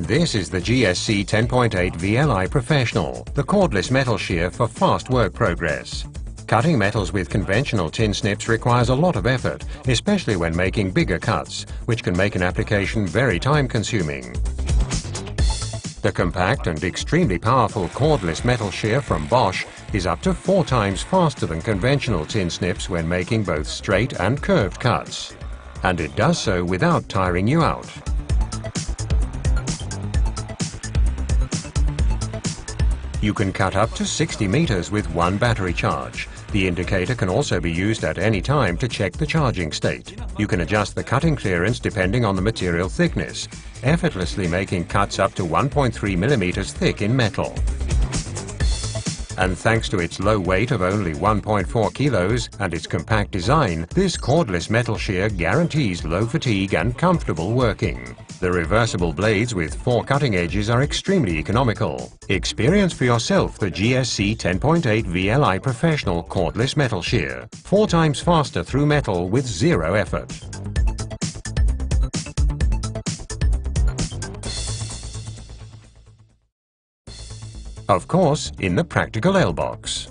This is the GSC 10.8 VLI Professional, the cordless metal shear for fast work progress. Cutting metals with conventional tin snips requires a lot of effort, especially when making bigger cuts, which can make an application very time-consuming. The compact and extremely powerful cordless metal shear from Bosch is up to 4 times faster than conventional tin snips when making both straight and curved cuts. And it does so without tiring you out. You can cut up to 60 meters with one battery charge. The indicator can also be used at any time to check the charging state. You can adjust the cutting clearance depending on the material thickness, effortlessly making cuts up to 1.3 millimeters thick in metal. And thanks to its low weight of only 1.4 kilos and its compact design, this cordless metal shear guarantees low fatigue and comfortable working. The reversible blades with 4 cutting edges are extremely economical. Experience for yourself the GSC 10.8 VLI Professional cordless metal shear. 4 times faster through metal with zero effort. Of course, in the practical L box.